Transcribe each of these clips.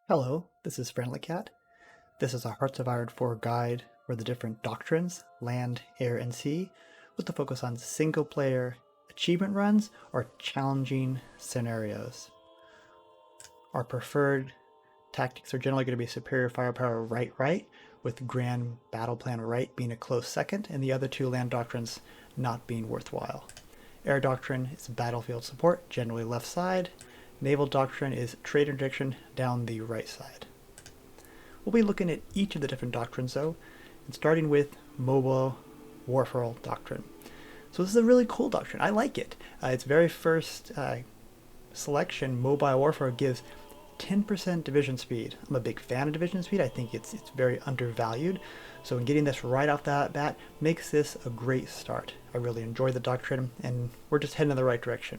Hello, this is Friendly Cat. This is a Hearts of Iron 4 guide for the different doctrines, land, air, and sea, with the focus on single-player achievement runs or challenging scenarios. Our preferred tactics are generally going to be superior firepower right, with grand battle plan right being a close second, and the other two land doctrines not being worthwhile. Air doctrine is battlefield support, generally left side. Naval doctrine is trade interdiction down the right side. We'll be looking at each of the different doctrines though, and starting with mobile warfare doctrine. So this is a really cool doctrine. I like it. Its very first selection, mobile warfare, gives 10% division speed. I'm a big fan of division speed. I think it's very undervalued. So in getting this right off the bat makes this a great start. I really enjoy the doctrine, and we're just heading in the right direction.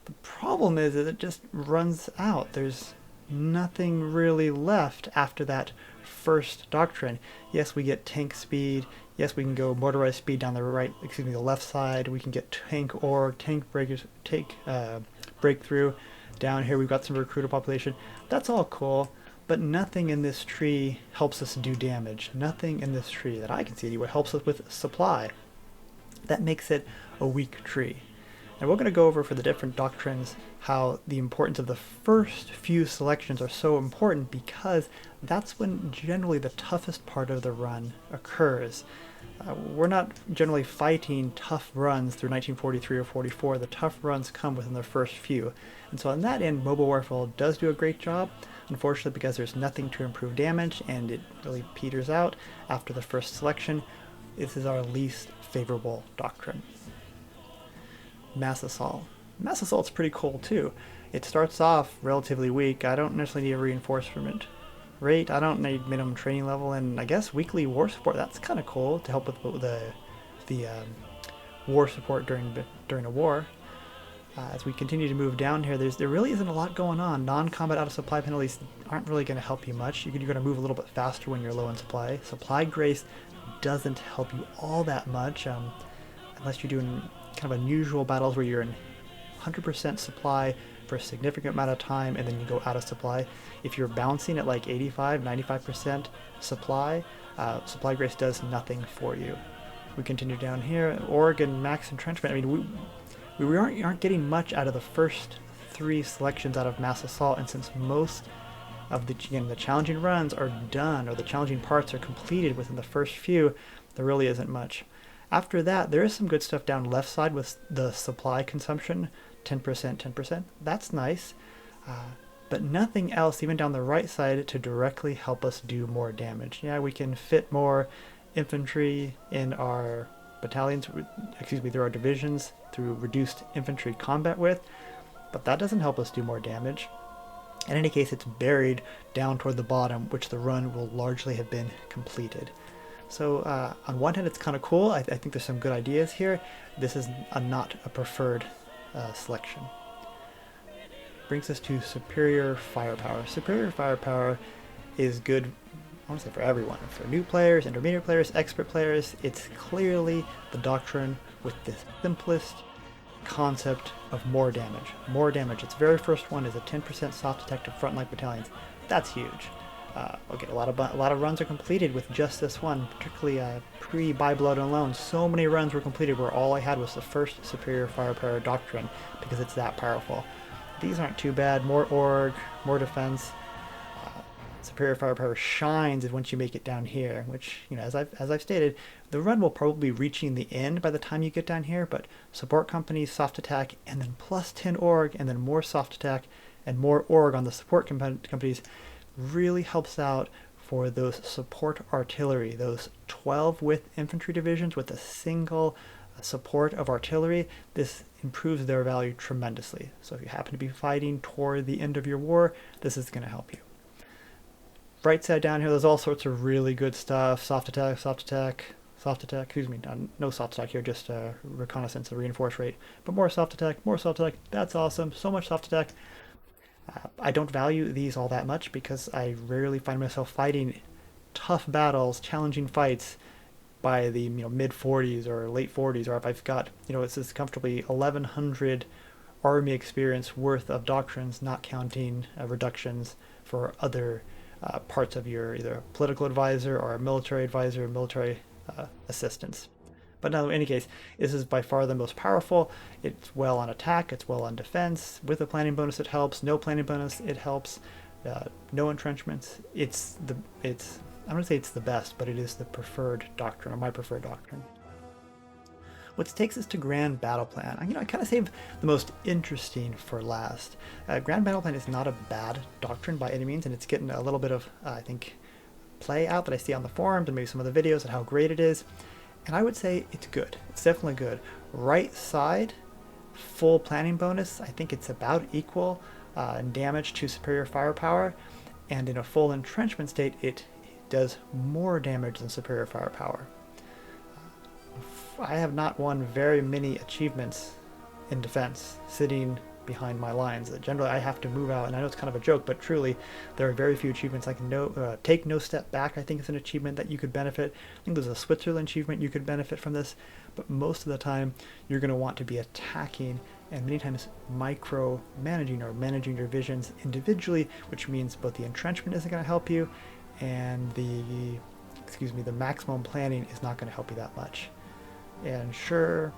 The problem is that it just runs out. There's nothing really left after that first doctrine. Yes, we get tank speed. Yes, we can go motorized speed down the left side. We can get tank org, breakthrough. Down here we've got some recruiter population. That's all cool, but nothing in this tree helps us do damage. Nothing in this tree that I can see anyway helps us with supply. That makes it a weak tree. And we're going to go over for the different doctrines how the importance of the first few selections are so important, because that's when generally the toughest part of the run occurs. We're not generally fighting tough runs through 1943 or 44. The tough runs come within the first few. And so on that end, mobile warfare does do a great job. Unfortunately, because there's nothing to improve damage and it really peters out after the first selection, this is our least favorable doctrine. Mass assault. Mass assault's pretty cool too. It starts off relatively weak. I don't necessarily need a reinforcement rate. I don't need minimum training level, and I guess weekly war support. That's kind of cool to help with the war support during a war. As we continue to move down here, there really isn't a lot going on. Non-combat out of supply penalties aren't really going to help you much. You're going to move a little bit faster when you're low in supply. Supply grace doesn't help you all that much, unless you're doing kind of unusual battles where you're in 100% supply for a significant amount of time and then you go out of supply. If you're bouncing at like 85, 95% supply, supply grace does nothing for you. We continue down here. Oregon max entrenchment. I mean, we aren't getting much out of the first three selections out of mass assault, and since most of the challenging runs are done, or the challenging parts are completed within the first few, there really isn't much. After that, there is some good stuff down left side with the supply consumption, 10%. That's nice, but nothing else even down the right side to directly help us do more damage. Yeah, we can fit more infantry in our battalions, through our divisions, through reduced infantry combat width, but that doesn't help us do more damage. In any case, it's buried down toward the bottom, which the run will largely have been completed. So on one hand, it's kind of cool. I think there's some good ideas here. This is not a preferred selection. Brings us to superior firepower. Superior firepower is good, honestly, for everyone. For new players, intermediate players, expert players. It's clearly the doctrine with the simplest concept of more damage. More damage. Its very first one is a 10% soft attack to frontline battalions. That's huge. A lot of runs are completed with just this one, particularly pre-Buy Blood alone. So many runs were completed where all I had was the first superior firepower doctrine, because it's that powerful. These aren't too bad. More org, more defense. Superior firepower shines once you make it down here, which, as I've stated, the run will probably be reaching the end by the time you get down here, but support companies, soft attack, and then plus 10 org, and then more soft attack, and more org on the support companies really helps out for those support artillery, those 12 width infantry divisions with a single support of artillery. This improves their value tremendously. So if you happen to be fighting toward the end of your war, this is going to help you. Right side down here, there's all sorts of really good stuff. Soft attack, no soft attack here, just reconnaissance, the reinforce rate. But more soft attack, that's awesome. So much soft attack. I don't value these all that much because I rarely find myself fighting tough battles, challenging fights by the mid 40s or late 40s, or if I've got, it's comfortably 1100 army experience worth of doctrines, not counting reductions for other parts of your either political advisor or a military advisor or military assistance. But no, in any case, this is by far the most powerful. It's well on attack, it's well on defense. With a planning bonus, it helps. No planning bonus, it helps. No entrenchments. I'm going to say it's the best, but it is the preferred doctrine, or my preferred doctrine. Which takes us to Grand Battle Plan. I kind of saved the most interesting for last. Grand Battle Plan is not a bad doctrine by any means, and it's getting a little bit of, I think, play out that I see on the forums and maybe some of the videos and how great it is. And I would say it's good. It's definitely good. Right side, full planning bonus, I think it's about equal in damage to superior firepower. And in a full entrenchment state, it does more damage than superior firepower. I have not won very many achievements in defense sitting behind my lines. Generally, I have to move out, and I know it's kind of a joke, but truly, there are very few achievements. Like take no step back, I think is an achievement that you could benefit. I think there's a Switzerland achievement you could benefit from this, but most of the time, you're going to want to be attacking and many times micro-managing or managing your visions individually, which means both the entrenchment isn't going to help you, and the maximum planning is not going to help you that much. And sure,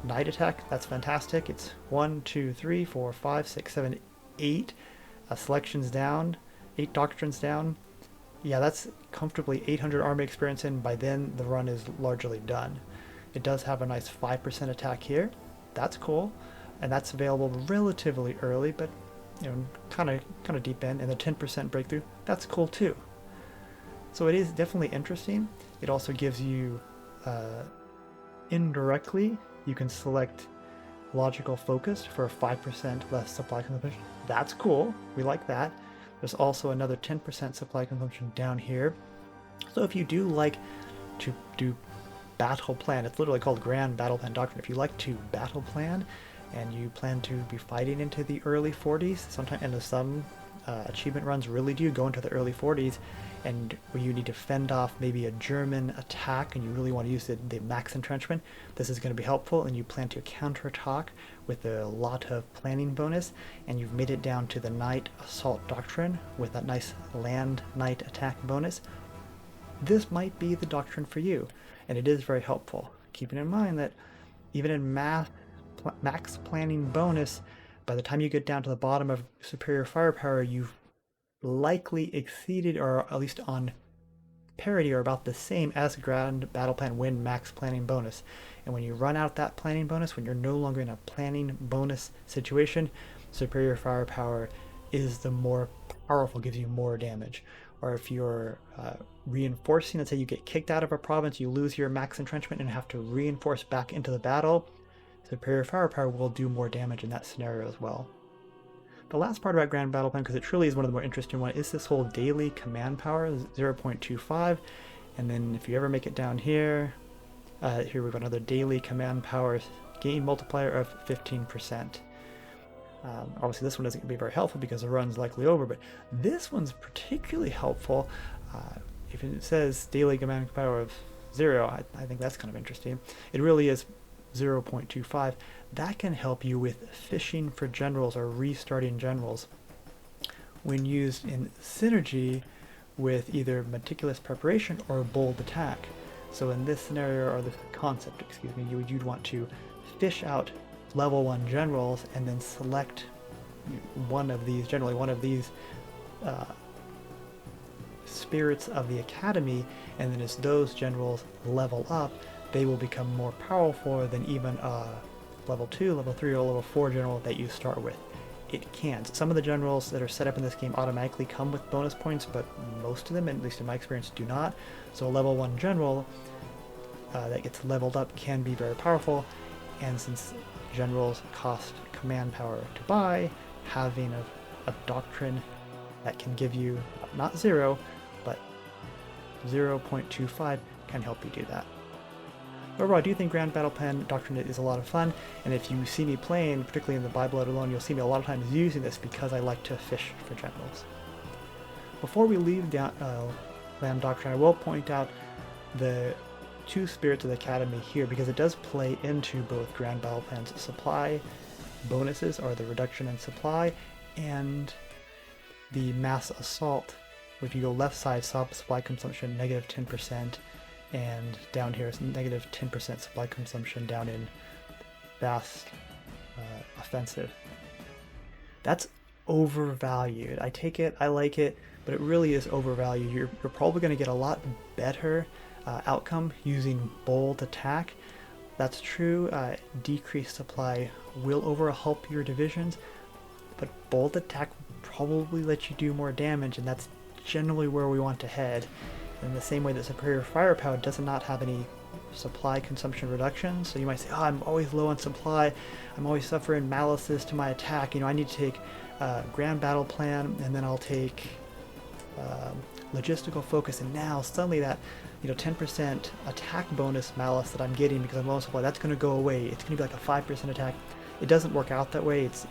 night attack, that's fantastic. It's 1, 2, 3, 4, 5, 6, 7, 8 selections down, 8 doctrines down. Yeah, that's comfortably 800 army experience in. By then, the run is largely done. It does have a nice 5% attack here. That's cool. And that's available relatively early, but kind of deep in. And the 10% breakthrough, that's cool too. So it is definitely interesting. It also gives you indirectly, you can select logical focus for a 5% less supply consumption. That's cool. We like that. There's also another 10% supply consumption down here. So if you do like to do battle plan, it's literally called Grand Battle Plan Doctrine. If you like to battle plan and you plan to be fighting into the early 40s, sometimes, and some achievement runs really do go into the early 40s, and where you need to fend off maybe a German attack and you really want to use the max entrenchment, this is going to be helpful, and you plan to counterattack with a lot of planning bonus, and you've made it down to the night assault doctrine with that nice land night attack bonus. This might be the doctrine for you, and it is very helpful. Keeping in mind that even in max planning bonus, by the time you get down to the bottom of superior firepower, you've likely exceeded, or at least on parity or about the same as Grand Battle Plan win max planning bonus. And when you run out that planning bonus, when you're no longer in a planning bonus situation, superior firepower is the more powerful, gives you more damage. Or if you're reinforcing, let's say you get kicked out of a province, you lose your max entrenchment and have to reinforce back into the battle, superior firepower will do more damage in that scenario as well. The last part about Grand Battle Plan, because it truly is one of the more interesting ones, is this whole daily command power, 0.25. And then if you ever make it down here, here we've got another daily command power gain multiplier of 15%. Obviously this one isn't going to be very helpful because the run's likely over, but this one's particularly helpful. If it says daily command power of 0, I think that's kind of interesting. It really is 0.25. That can help you with fishing for generals or restarting generals when used in synergy with either meticulous preparation or bold attack. So in this scenario, or this concept, excuse me, you'd want to fish out level 1 generals and then select one of these, generally one of these spirits of the academy, and then as those generals level up, they will become more powerful than even a level 2, level 3, or level 4 general that you start with. It can. Some of the generals that are set up in this game automatically come with bonus points, but most of them, at least in my experience, do not. So a level 1 general that gets leveled up can be very powerful, and since generals cost command power to buy, having a doctrine that can give you not 0, but 0.25 can help you do that. Overall, I do think Grand Battle Plan Doctrine is a lot of fun, and if you see me playing, particularly in the By Blood alone, you'll see me a lot of times using this because I like to fish for generals. Before we leave Land Doctrine, I will point out the 2 spirits of the Academy here, because it does play into both Grand Battle Plan's supply bonuses are the reduction in supply and the mass assault. If you go left side, supply consumption negative 10%, and down here is negative 10% supply consumption down in fast offensive. That's overvalued. I take it, I like it, but it really is overvalued. You're probably going to get a lot better outcome using bold attack. That's true. Decreased supply will overhelp your divisions, but bold attack will probably let you do more damage, and that's generally where we want to head. In the same way that superior firepower does not have any supply consumption reduction, so you might say, oh, I'm always low on supply, I'm always suffering malices to my attack, I need to take grand battle plan, and then I'll take logistical focus, and now suddenly that 10% attack bonus malice that I'm getting because I'm low on supply, that's going to go away. It's going to be like a 5% attack. It doesn't work out that way. It's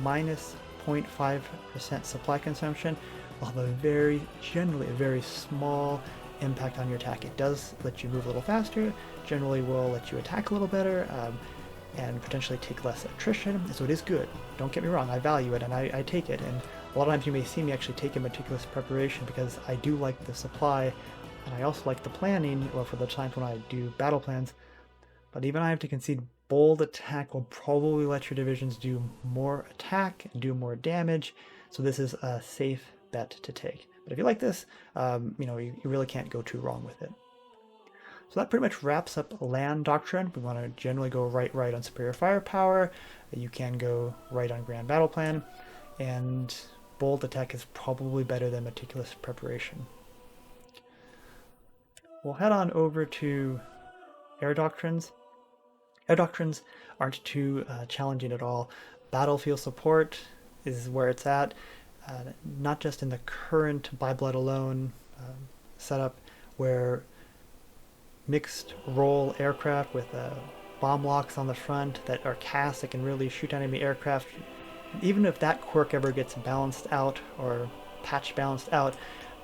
minus 0.5% supply consumption will have generally a very small impact on your attack. It does let you move a little faster, generally will let you attack a little better, and potentially take less attrition, so it is good. Don't get me wrong, I value it and I take it, and a lot of times you may see me actually take a meticulous preparation because I do like the supply, and I also like the planning, well, for the times when I do battle plans, but even I have to concede bold attack will probably let your divisions do more attack and do more damage, so this is a safe bet to take. But if you like this, you really can't go too wrong with it. So that pretty much wraps up land doctrine. We want to generally go right on superior firepower. You can go right on grand battle plan, and bold attack is probably better than meticulous preparation. We'll head on over to air doctrines. Air doctrines aren't too challenging at all. Battlefield support is where it's at, not just in the current by blood alone setup where mixed role aircraft with bomb locks on the front that are cast that can really shoot enemy aircraft. Even if that quirk ever gets balanced out or patch balanced out,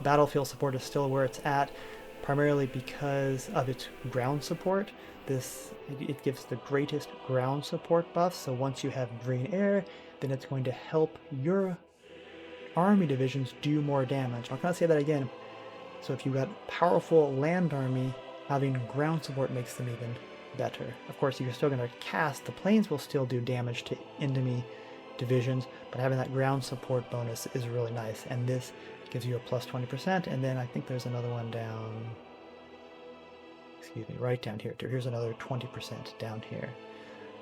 battlefield support is still where it's at, primarily because of its ground support. It gives the greatest ground support buff, so once you have green air, then it's going to help your army divisions do more damage. I'll kind of say that again. So if you've got powerful land army, having ground support makes them even better. Of course, you're still going to cast, the planes will still do damage to enemy divisions, but having that ground support bonus is really nice, and this gives you a plus 20%, and then I think there's another one down, right down here too. Here's another 20% down here.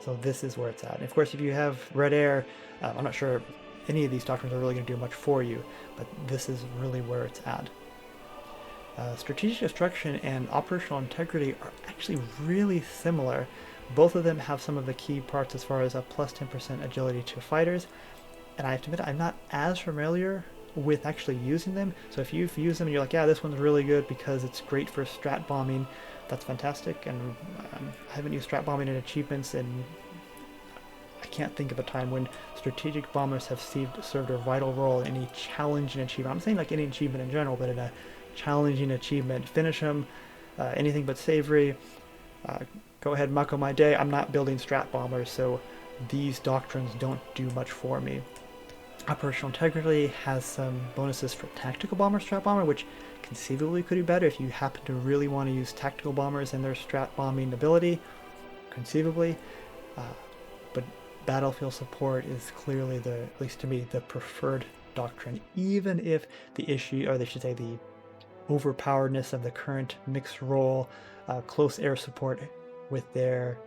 So this is where it's at. And of course, if you have red air, I'm not sure any of these doctrines are really going to do much for you, but this is really where it's at. Strategic destruction and operational integrity are actually really similar. Both of them have some of the key parts as far as a plus 10% agility to fighters, and I have to admit I'm not as familiar with actually using them. So if you've used them and you're like, yeah, this one's really good because it's great for strat bombing, that's fantastic. And I haven't used strat bombing in achievements, and I can't think of a time when strategic bombers have served a vital role in any challenging achievement. I'm saying like any achievement in general, but in a challenging achievement, finish them, anything but savory, go ahead, mucko my day. I'm not building strat bombers, so these doctrines don't do much for me. Operational integrity has some bonuses for tactical bomber, strat bomber, which conceivably could be better if you happen to really want to use tactical bombers in their strat bombing ability, conceivably. But battlefield support is clearly at least to me, the preferred doctrine, even if the issue, or they should say the overpoweredness of the current mixed role close air support with their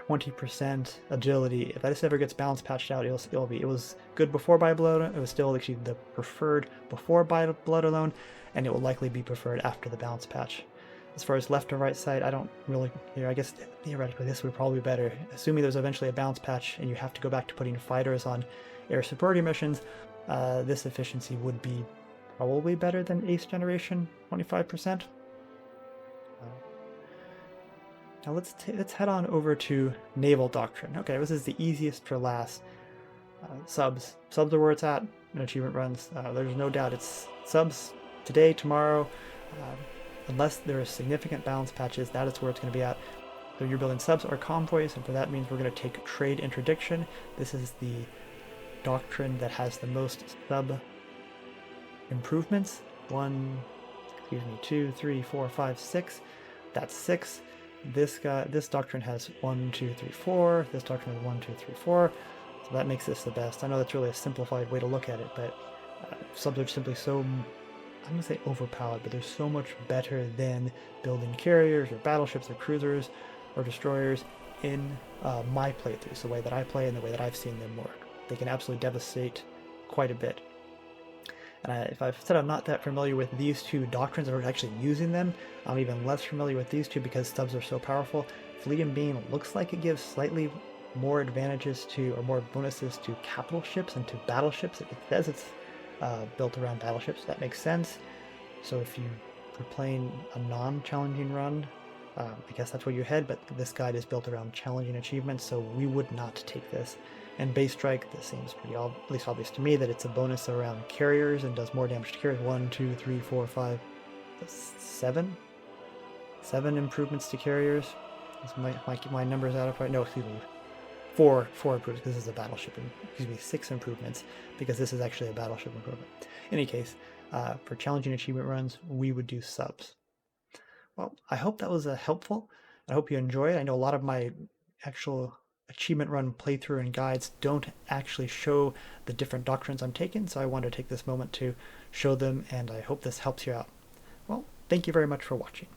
20% agility, if that ever gets balance patched out, it was good before by blood, it was still actually the preferred before by blood alone, and it will likely be preferred after the balance patch. As far as left or right side, I don't really care. I guess theoretically this would probably be better, assuming there's eventually a balance patch and you have to go back to putting fighters on air superiority missions. This efficiency would be probably better than Ace Generation, 25%. Now let's head on over to Naval Doctrine. Okay, this is the easiest for last. Subs are where it's at in achievement runs. There's no doubt it's subs today, tomorrow, unless there are significant balance patches. That is where it's going to be at. So you're building subs or convoys, and for that means we're going to take Trade Interdiction. This is the doctrine that has the most sub improvements. 2, 3, 4, 5, 6. That's 6. This doctrine has 1, 2, 3, 4. This doctrine has 1, 2, 3, 4. So that makes this the best. I know that's really a simplified way to look at it, but subs are simply so, I'm going to say overpowered, but they're so much better than building carriers or battleships or cruisers or destroyers in my playthroughs, the way that I play and the way that I've seen them work. They can absolutely devastate quite a bit. And if I've said I'm not that familiar with these two doctrines or actually using them, I'm even less familiar with these two because subs are so powerful. Fleet and Beam looks like it gives slightly more advantages to, or more bonuses to capital ships and to battleships. It says it's built around battleships. That makes sense. So if you're playing a non-challenging run, I guess that's where you head, but this guide is built around challenging achievements, so we would not take this. And Base Strike, this seems pretty at least obvious to me that it's a bonus around carriers and does more damage to carriers. 1, 2, 3, 4, 5, 7? 7 improvements to carriers. My numbers out of right? No, excuse me. 4 improvements because this is a battleship. Excuse me, 6 improvements because this is actually a battleship improvement. In any case, for challenging achievement runs, we would do subs. Well, I hope that was helpful. I hope you enjoy it. I know a lot of my actual achievement run playthrough and guides don't actually show the different doctrines I'm taking, so I wanted to take this moment to show them, and I hope this helps you out. Well, thank you very much for watching.